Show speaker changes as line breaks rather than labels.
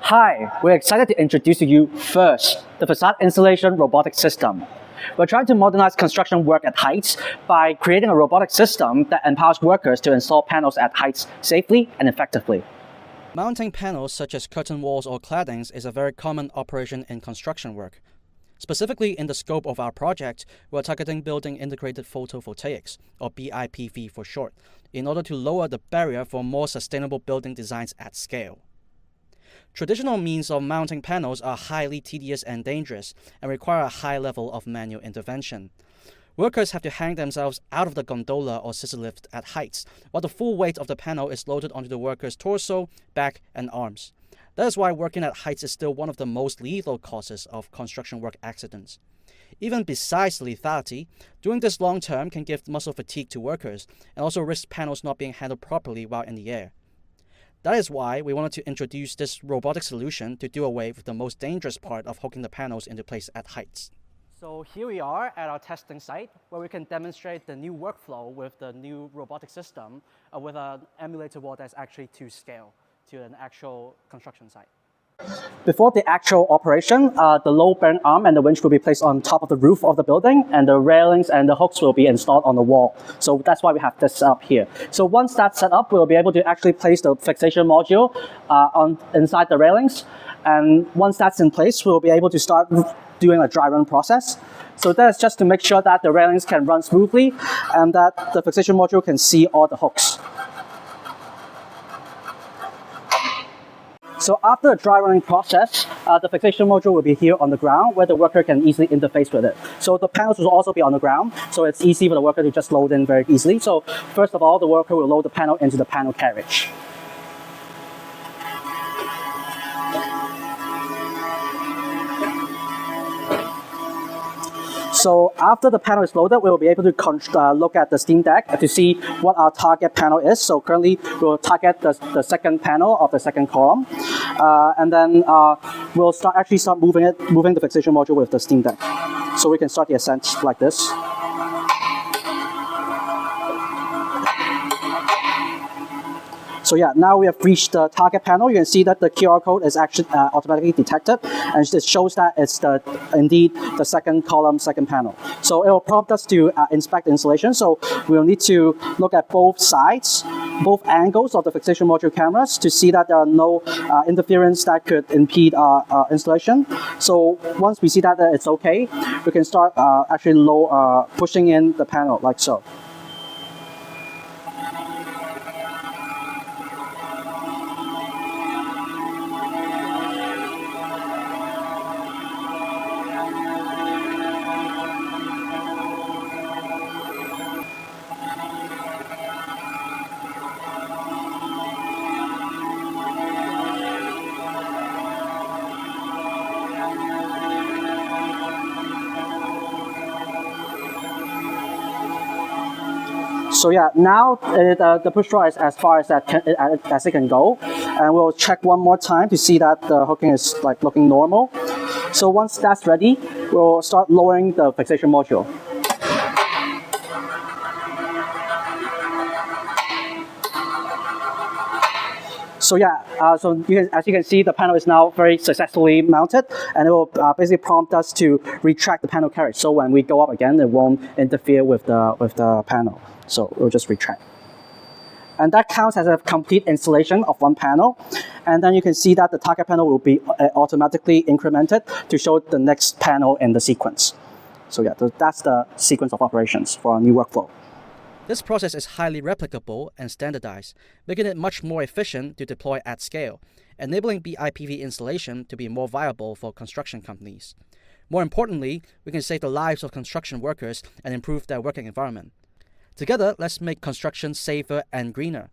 Hi, we're excited to introduce to you FIRS, the Facade Installation Robotic System. We're trying to modernize construction work at heights by creating a robotic system that empowers workers to install panels at heights safely and effectively.
Mounting panels such as curtain walls or claddings is a very common operation in construction work. Specifically in the scope of our project, we're targeting building integrated photovoltaics, or BIPV for short, in order to lower the barrier for more sustainable building designs at scale. Traditional means of mounting panels are highly tedious and dangerous and require a high level of manual intervention. Workers have to hang themselves out of the gondola or scissor lift at heights, while the full weight of the panel is loaded onto the worker's torso, back, and arms. That is why working at heights is still one of the most lethal causes of construction work accidents. Even besides the lethality, doing this long term can give muscle fatigue to workers and also risk panels not being handled properly while in the air. That is why we wanted to introduce this robotic solution to do away with the most dangerous part of hooking the panels into place at heights. So here we are at our testing site where we can demonstrate the new workflow with the new robotic system with an emulator wall that's actually to scale to an actual construction site.
Before the actual operation, the load-bearing arm and the winch will be placed on top of the roof of the building, and the railings and the hooks will be installed on the wall. So that's why we have this up here. So once that's set up, we'll be able to actually place the fixation module inside the railings. And once that's in place, we'll be able to start doing a dry run process. So that's just to make sure that the railings can run smoothly and that the fixation module can see all the hooks. So after the dry running process, the fixation module will be here on the ground where the worker can easily interface with it. So the panels will also be on the ground, so it's easy for the worker to just load in very easily. So first of all, the worker will load the panel into the panel carriage. So after the panel is loaded, we will be able to look at the steam deck to see what our target panel is. So currently, we'll target the second panel of the second column. And then we'll start moving the fixation module with the steam deck. So we can start the ascent like this. So yeah, now we have reached the target panel. You can see that the QR code is actually automatically detected, and it shows that it's indeed the second column, second panel. So it will prompt us to inspect the installation. So we'll need to look at both sides, both angles of the fixation module cameras to see that there are no interference that could impede our installation. So once we see that it's okay, we can start pushing in the panel like so. So yeah, now the push draw is as far as it can go, and we'll check one more time to see that the hooking is looking normal. So once that's ready, we'll start lowering the fixation module. So yeah, as you can see, the panel is now very successfully mounted, and it will basically prompt us to retract the panel carriage. So when we go up again, it won't interfere with the panel. So we'll just retract. And that counts as a complete installation of one panel. And then you can see that the target panel will be automatically incremented to show the next panel in the sequence. So yeah, that's the sequence of operations for our new workflow.
This process is highly replicable and standardized, making it much more efficient to deploy at scale, enabling BIPV installation to be more viable for construction companies. More importantly, we can save the lives of construction workers and improve their working environment. Together, let's make construction safer and greener.